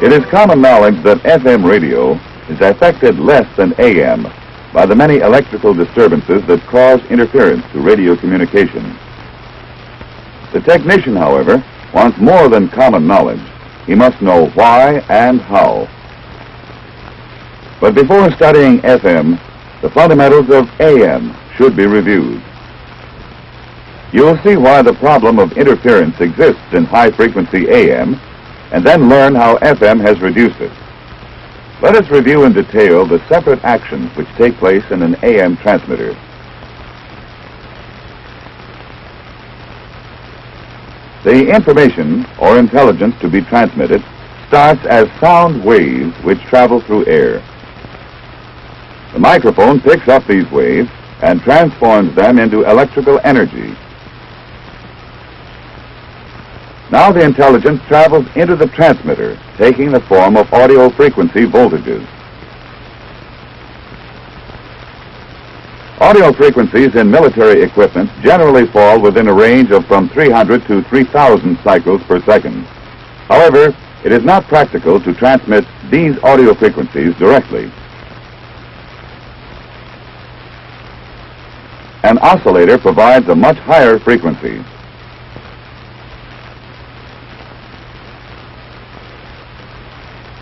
It is common knowledge that FM radio is affected less than AM by the many electrical disturbances that cause interference to radio communication. The technician, however, wants more than common knowledge. He must know why and how. But before studying FM, the fundamentals of AM should be reviewed. You will see why the problem of interference exists in high-frequency AM, and then learn how FM has reduced it. Let us review in detail the separate actions which take place in an AM transmitter. The information or intelligence to be transmitted starts as sound waves which travel through air. The microphone picks up these waves and transforms them into electrical energy. Now the intelligence travels into the transmitter, taking the form of audio frequency voltages. Audio frequencies in military equipment generally fall within a range of from 300 to 3,000 cycles per second. However, it is not practical to transmit these audio frequencies directly. An oscillator provides a much higher frequency.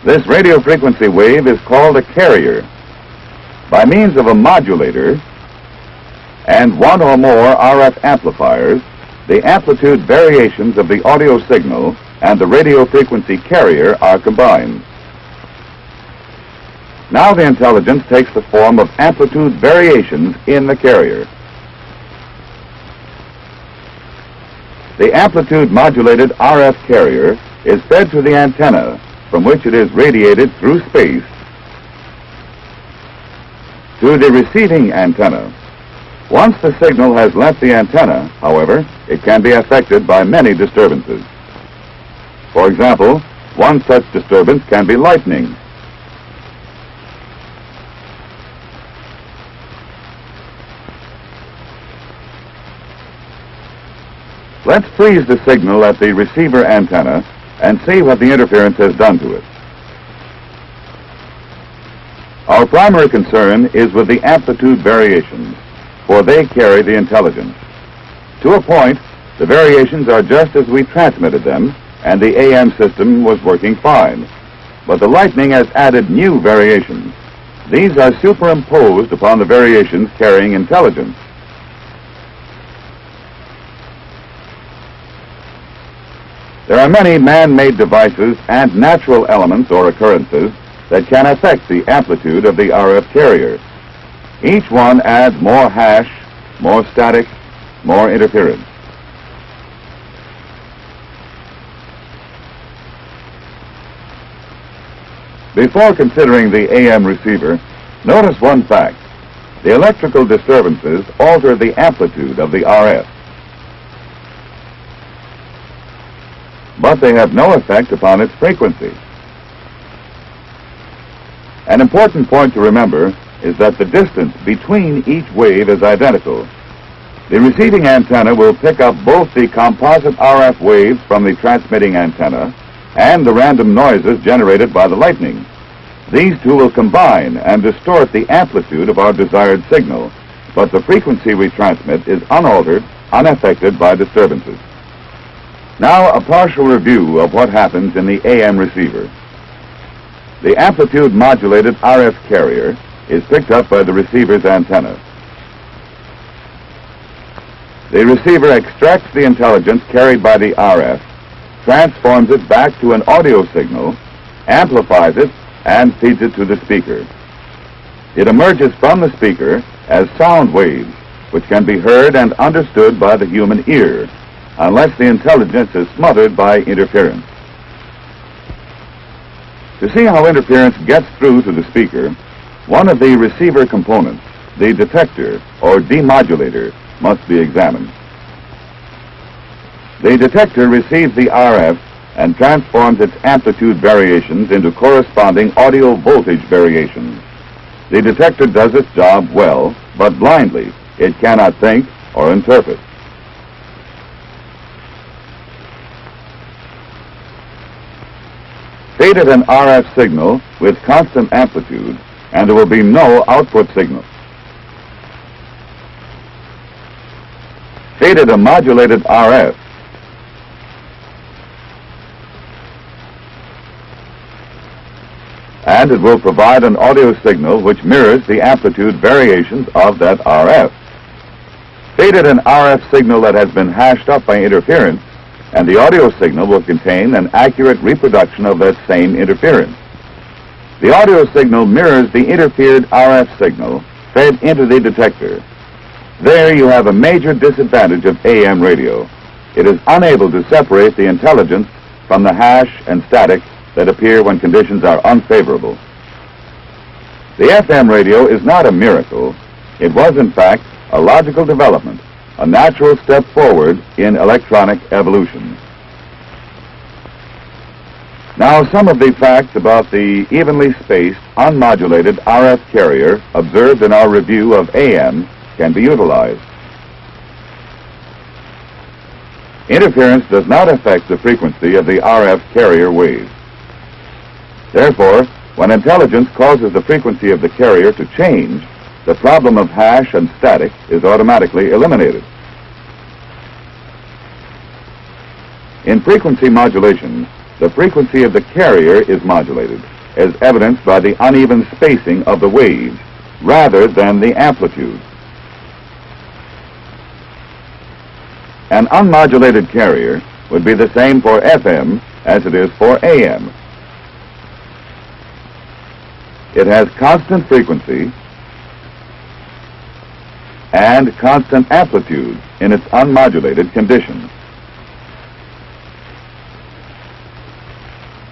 This radio frequency wave is called a carrier. By means of a modulator and one or more RF amplifiers, the amplitude variations of the audio signal and the radio frequency carrier are combined. Now the intelligence takes the form of amplitude variations in the carrier. The amplitude modulated RF carrier is fed to the antenna, from which it is radiated through space to the receiving antenna. Once the signal has left the antenna, however, it can be affected by many disturbances. For example, one such disturbance can be lightning. Let's freeze the signal at the receiver antenna and see what the interference has done to it. Our primary concern is with the amplitude variations, for they carry the intelligence. To a point, the variations are just as we transmitted them, and the AM system was working fine. But the lightning has added new variations. These are superimposed upon the variations carrying intelligence. There are many man-made devices and natural elements or occurrences that can affect the amplitude of the RF carrier. Each one adds more hash, more static, more interference. Before considering the AM receiver, notice one fact. The electrical disturbances alter the amplitude of the RF, but they have no effect upon its frequency. An important point to remember is that the distance between each wave is identical. The receiving antenna will pick up both the composite RF waves from the transmitting antenna and the random noises generated by the lightning. These two will combine and distort the amplitude of our desired signal, but the frequency we transmit is unaltered, unaffected by disturbances. Now, a partial review of what happens in the AM receiver. The amplitude modulated RF carrier is picked up by the receiver's antenna. The receiver extracts the intelligence carried by the RF, transforms it back to an audio signal, amplifies it, and feeds it to the speaker. It emerges from the speaker as sound waves, which can be heard and understood by the human ear, unless the intelligence is smothered by interference. To see how interference gets through to the speaker, one of the receiver components, the detector or demodulator, must be examined. The detector receives the RF and transforms its amplitude variations into corresponding audio voltage variations. The detector does its job well, but blindly. It cannot think or interpret. Feed it an RF signal with constant amplitude, and there will be no output signal. Feed it a modulated RF, and it will provide an audio signal which mirrors the amplitude variations of that RF. Feed it an RF signal that has been hashed up by interference, and the audio signal will contain an accurate reproduction of that same interference. The audio signal mirrors the interfered RF signal fed into the detector. There you have a major disadvantage of AM radio. It is unable to separate the intelligence from the hash and static that appear when conditions are unfavorable. The FM radio is not a miracle. It was, in fact, a logical development, a natural step forward in electronic evolution. Now, some of the facts about the evenly spaced, unmodulated RF carrier observed in our review of AM can be utilized. Interference does not affect the frequency of the RF carrier wave. Therefore, when intelligence causes the frequency of the carrier to change, the problem of hash and static is automatically eliminated. In frequency modulation, the frequency of the carrier is modulated, as evidenced by the uneven spacing of the waves, rather than the amplitude. An unmodulated carrier would be the same for FM as it is for AM. It has constant frequency and constant amplitude in its unmodulated condition.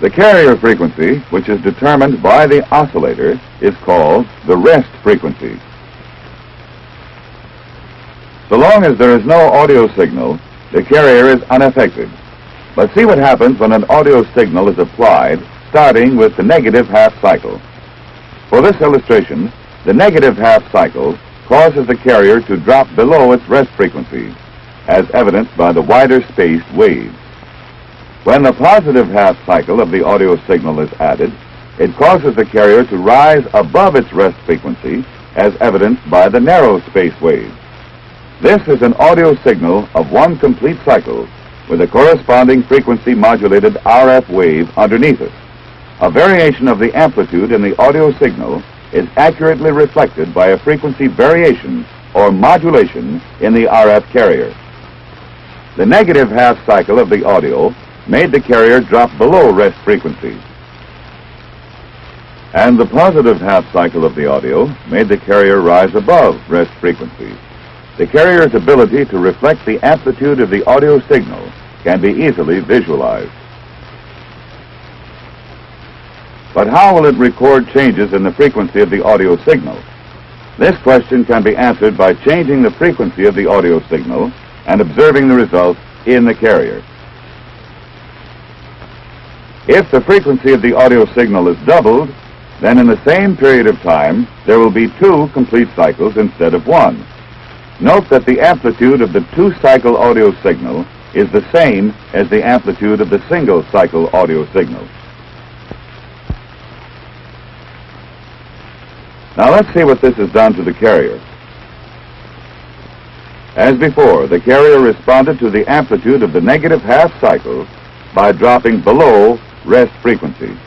The carrier frequency, which is determined by the oscillator, is called the rest frequency. So long as there is no audio signal, the carrier is unaffected. But see what happens when an audio signal is applied, starting with the negative half cycle. For this illustration, the negative half cycle causes the carrier to drop below its rest frequency, as evidenced by the wider spaced waves. When the positive half cycle of the audio signal is added, it causes the carrier to rise above its rest frequency, as evidenced by the narrow space waves. This is an audio signal of one complete cycle, with a corresponding frequency modulated RF wave underneath it. A variation of the amplitude in the audio signal is accurately reflected by a frequency variation or modulation in the RF carrier. The negative half cycle of the audio made the carrier drop below rest frequency, and the positive half cycle of the audio made the carrier rise above rest frequency. The carrier's ability to reflect the amplitude of the audio signal can be easily visualized. But how will it record changes in the frequency of the audio signal? This question can be answered by changing the frequency of the audio signal and observing the results in the carrier. If the frequency of the audio signal is doubled, then in the same period of time, there will be two complete cycles instead of one. Note that the amplitude of the two-cycle audio signal is the same as the amplitude of the single-cycle audio signal. Now let's see what this has done to the carrier. As before, the carrier responded to the amplitude of the negative half cycle by dropping below rest frequency.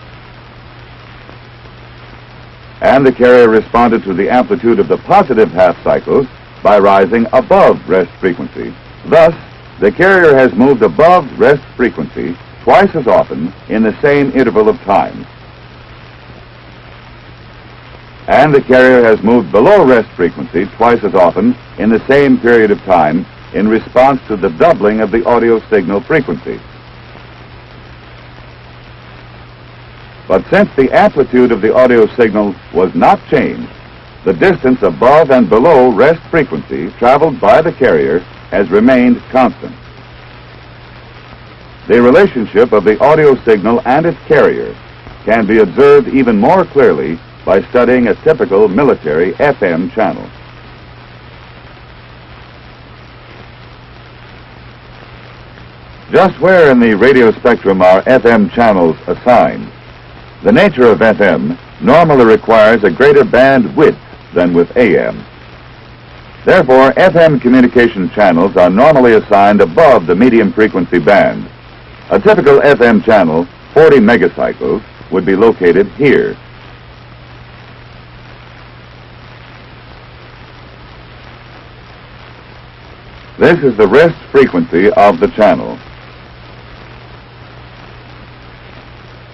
And the carrier responded to the amplitude of the positive half cycles by rising above rest frequency. Thus, the carrier has moved above rest frequency twice as often in the same interval of time. And the carrier has moved below rest frequency twice as often in the same period of time in response to the doubling of the audio signal frequency. But since the amplitude of the audio signal was not changed, the distance above and below rest frequency traveled by the carrier has remained constant. The relationship of the audio signal and its carrier can be observed even more clearly by studying a typical military FM channel. Just where in the radio spectrum are FM channels assigned? The nature of FM normally requires a greater band width than with AM. Therefore, FM communication channels are normally assigned above the medium frequency band. A typical FM channel, 40 megacycles, would be located here. This is the rest frequency of the channel.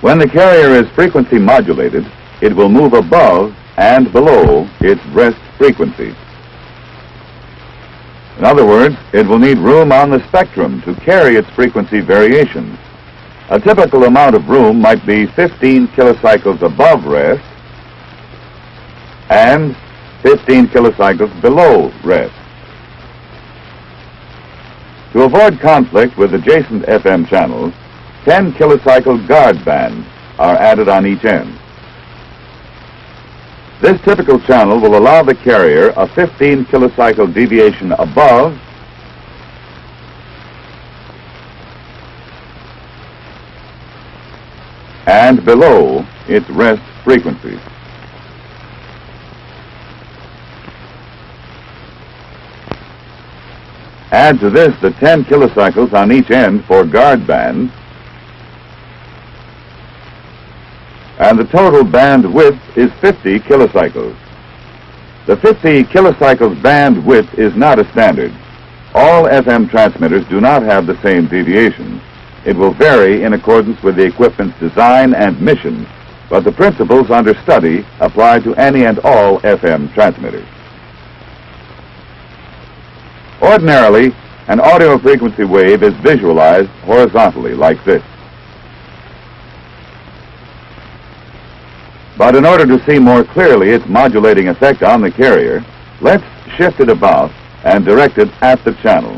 When the carrier is frequency modulated, it will move above and below its rest frequency. In other words, it will need room on the spectrum to carry its frequency variations. A typical amount of room might be 15 kilocycles above rest and 15 kilocycles below rest. To avoid conflict with adjacent FM channels, 10 kilocycle guard bands are added on each end. This typical channel will allow the carrier a 15 kilocycle deviation above and below its rest frequency. Add to this the 10 kilocycles on each end for guard bands, and the total band width is 50 kilocycles. The 50 kilocycles band width is not a standard. All FM transmitters do not have the same deviation. It will vary in accordance with the equipment's design and mission, but the principles under study apply to any and all FM transmitters. Ordinarily, an audio frequency wave is visualized horizontally like this. But in order to see more clearly its modulating effect on the carrier, let's shift it about and direct it at the channel.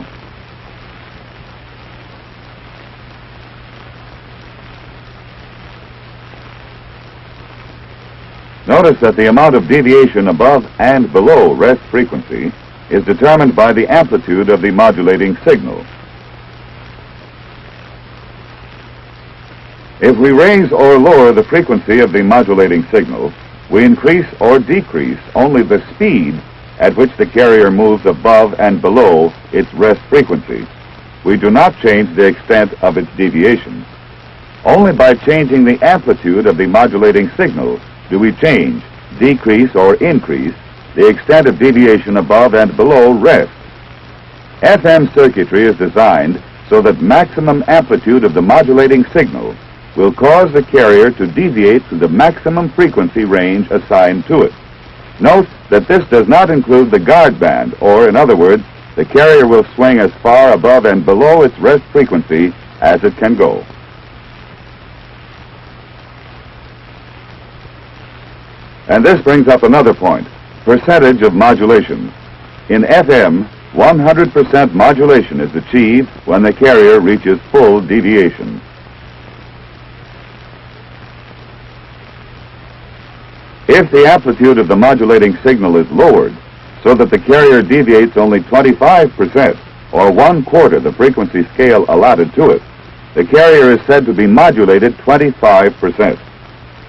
Notice that the amount of deviation above and below rest frequency is determined by the amplitude of the modulating signal. If we raise or lower the frequency of the modulating signal, we increase or decrease only the speed at which the carrier moves above and below its rest frequency. We do not change the extent of its deviation. Only by changing the amplitude of the modulating signal do we change, decrease, or increase the extent of deviation above and below rest. FM circuitry is designed so that maximum amplitude of the modulating signal will cause the carrier to deviate to the maximum frequency range assigned to it. Note that this does not include the guard band, or in other words, the carrier will swing as far above and below its rest frequency as it can go. And this brings up another point, percentage of modulation. In FM, 100% modulation is achieved when the carrier reaches full deviation. If the amplitude of the modulating signal is lowered so that the carrier deviates only 25%, or 1/4 the frequency scale allotted to it, the carrier is said to be modulated 25%.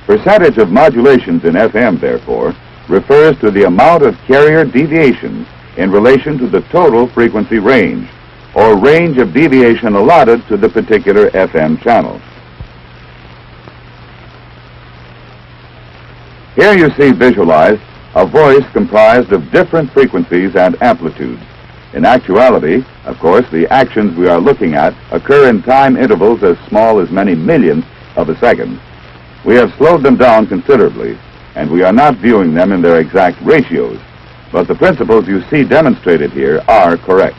Percentage of modulations in FM, therefore, refers to the amount of carrier deviation in relation to the total frequency range, or range of deviation allotted to the particular FM channel. Here you see visualized a voice comprised of different frequencies and amplitudes. In actuality, of course, the actions we are looking at occur in time intervals as small as many millionths of a second. We have slowed them down considerably, and we are not viewing them in their exact ratios, but the principles you see demonstrated here are correct.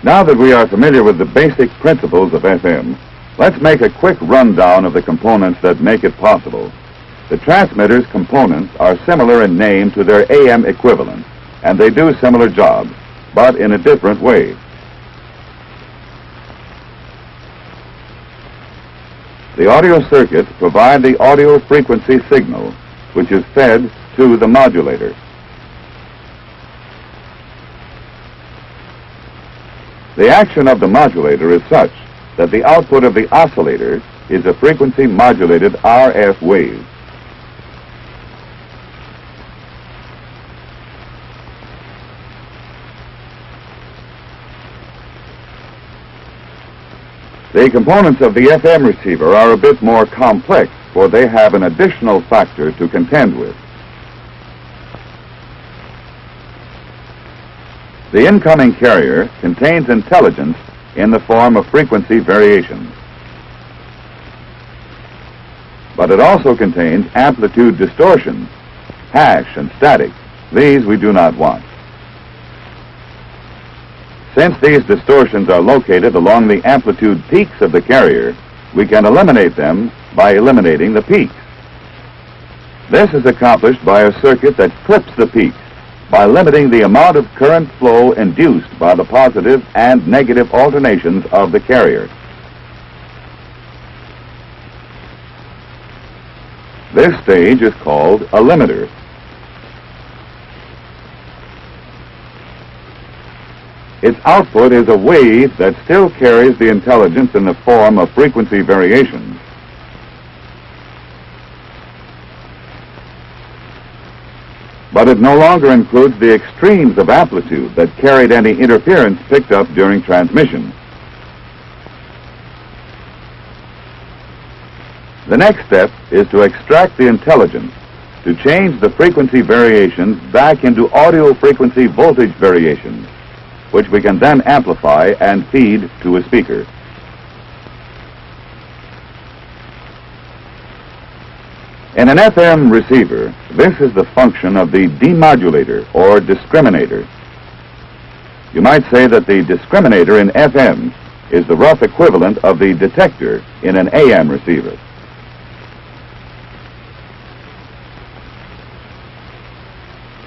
Now that we are familiar with the basic principles of FM, let's make a quick rundown of the components that make it possible. The transmitter's components are similar in name to their AM equivalents, and they do similar jobs, but in a different way. The audio circuits provide the audio frequency signal, which is fed to the modulator. The action of the modulator is such that the output of the oscillator is a frequency-modulated RF wave. The components of the FM receiver are a bit more complex, for they have an additional factor to contend with. The incoming carrier contains intelligence in the form of frequency variations. But it also contains amplitude distortions, hash and static. These we do not want. Since these distortions are located along the amplitude peaks of the carrier, we can eliminate them by eliminating the peaks. This is accomplished by a circuit that clips the peaks by limiting the amount of current flow induced by the positive and negative alternations of the carrier. This stage is called a limiter. Its output is a wave that still carries the intelligence in the form of frequency variations. But it no longer includes the extremes of amplitude that carried any interference picked up during transmission. The next step is to extract the intelligence, to change the frequency variations back into audio frequency voltage variations, which we can then amplify and feed to a speaker. In an FM receiver, this is the function of the demodulator or discriminator. You might say that the discriminator in FM is the rough equivalent of the detector in an AM receiver.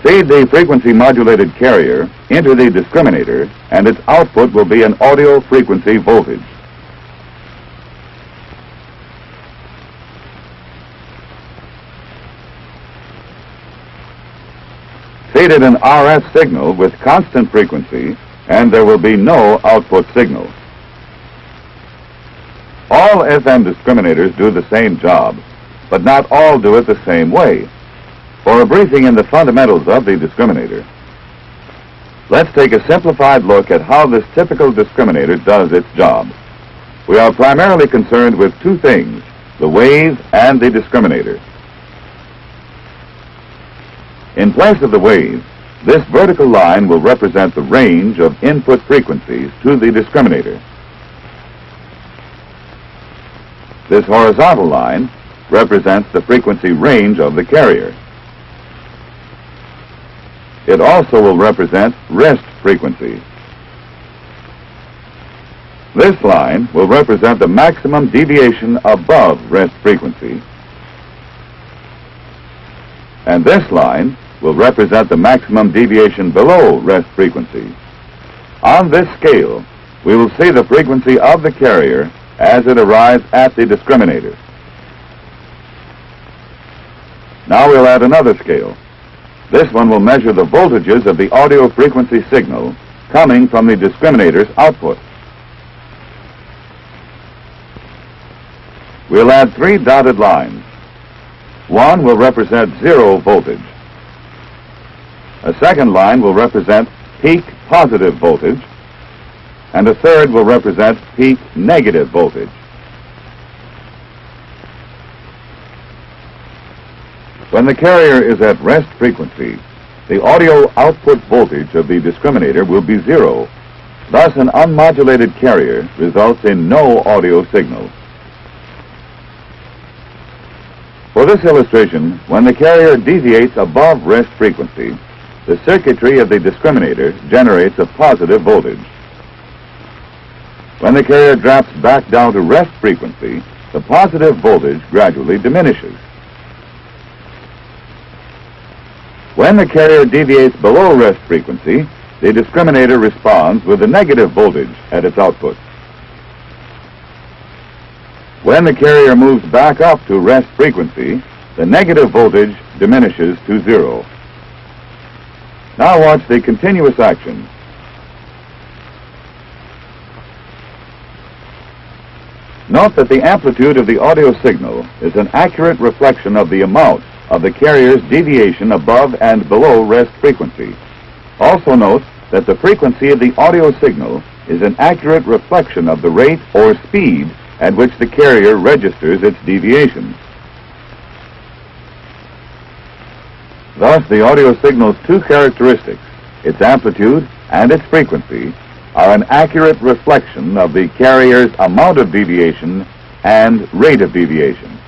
Feed the frequency-modulated carrier into the discriminator, and its output will be an audio frequency voltage. Feed it an RF signal with constant frequency, and there will be no output signal. All FM discriminators do the same job, but not all do it the same way. For a briefing in the fundamentals of the discriminator, let's take a simplified look at how this typical discriminator does its job. We are primarily concerned with two things, the wave and the discriminator. In place of the wave, this vertical line will represent the range of input frequencies to the discriminator. This horizontal line represents the frequency range of the carrier. It also will represent rest frequency. This line will represent the maximum deviation above rest frequency. And this line will represent the maximum deviation below rest frequency. On this scale, we will see the frequency of the carrier as it arrives at the discriminator. Now we'll add another scale. This one will measure the voltages of the audio frequency signal coming from the discriminator's output. We'll add 3 dotted lines. One will represent 0 voltage. A second line will represent peak positive voltage, and a third will represent peak negative voltage. When the carrier is at rest frequency, the audio output voltage of the discriminator will be 0. Thus, an unmodulated carrier results in no audio signal. For this illustration, when the carrier deviates above rest frequency, the circuitry of the discriminator generates a positive voltage. When the carrier drops back down to rest frequency, the positive voltage gradually diminishes. When the carrier deviates below rest frequency, the discriminator responds with a negative voltage at its output. When the carrier moves back up to rest frequency, the negative voltage diminishes to 0. Now watch the continuous action. Note that the amplitude of the audio signal is an accurate reflection of the amount of the carrier's deviation above and below rest frequency. Also note that the frequency of the audio signal is an accurate reflection of the rate or speed at which the carrier registers its deviation. Thus, the audio signal's two characteristics, its amplitude and its frequency, are an accurate reflection of the carrier's amount of deviation and rate of deviation.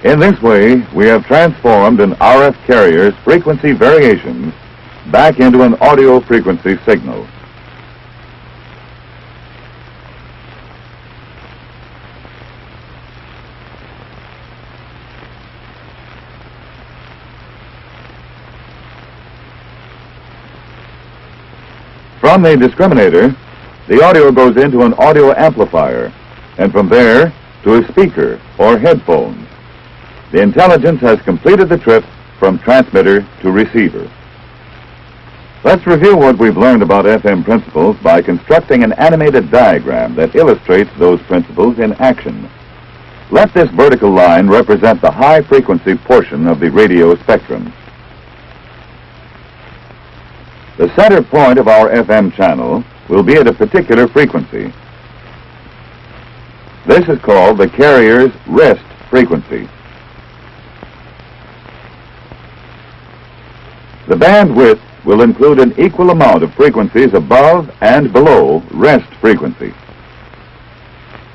In this way, we have transformed an RF carrier's frequency variations back into an audio frequency signal. From the discriminator, the audio goes into an audio amplifier, and from there to a speaker or headphones. The intelligence has completed the trip from transmitter to receiver. Let's review what we've learned about FM principles by constructing an animated diagram that illustrates those principles in action. Let this vertical line represent the high-frequency portion of the radio spectrum. The center point of our FM channel will be at a particular frequency. This is called the carrier's rest frequency. The bandwidth will include an equal amount of frequencies above and below rest frequency.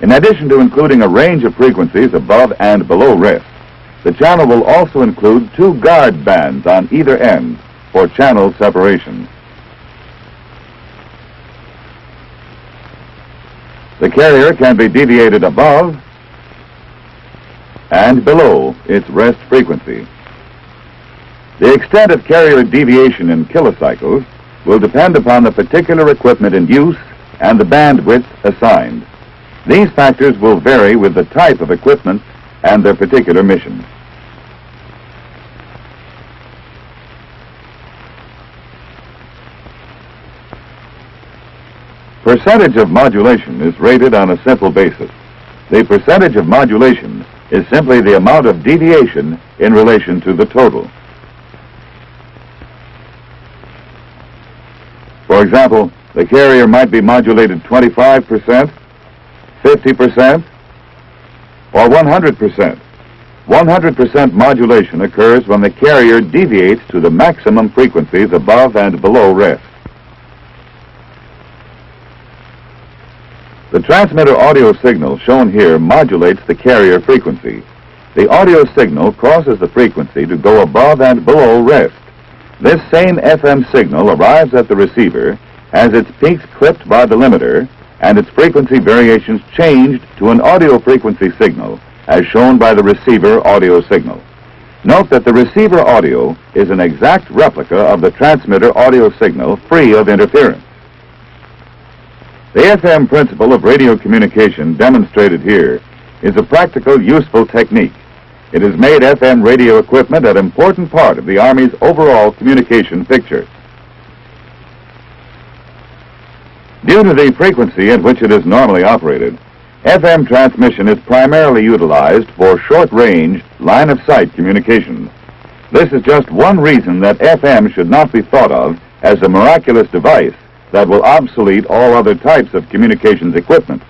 In addition to including a range of frequencies above and below rest, the channel will also include two guard bands on either end for channel separation. The carrier can be deviated above and below its rest frequency. The extent of carrier deviation in kilocycles will depend upon the particular equipment in use and the bandwidth assigned. These factors will vary with the type of equipment and their particular mission. Percentage of modulation is rated on a simple basis. The percentage of modulation is simply the amount of deviation in relation to the total. For example, the carrier might be modulated 25%, 50%, or 100%. 100% modulation occurs when the carrier deviates to the maximum frequencies above and below rest. The transmitter audio signal shown here modulates the carrier frequency. The audio signal crosses the frequency to go above and below rest. This same FM signal arrives at the receiver, has its peaks clipped by the limiter, and its frequency variations changed to an audio frequency signal, as shown by the receiver audio signal. Note that the receiver audio is an exact replica of the transmitter audio signal, free of interference. The FM principle of radio communication demonstrated here is a practical, useful technique. It has made FM radio equipment an important part of the Army's overall communication picture. Due to the frequency at which it is normally operated, FM transmission is primarily utilized for short-range, line-of-sight communications. This is just one reason that FM should not be thought of as a miraculous device that will obsolete all other types of communications equipment.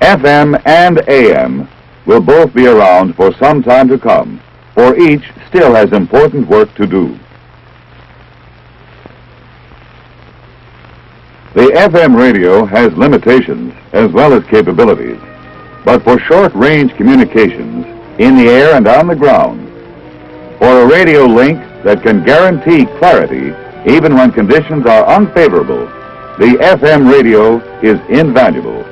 FM and AM will both be around for some time to come, for each still has important work to do. The FM radio has limitations as well as capabilities, but for short-range communications in the air and on the ground, for a radio link that can guarantee clarity even when conditions are unfavorable, the FM radio is invaluable.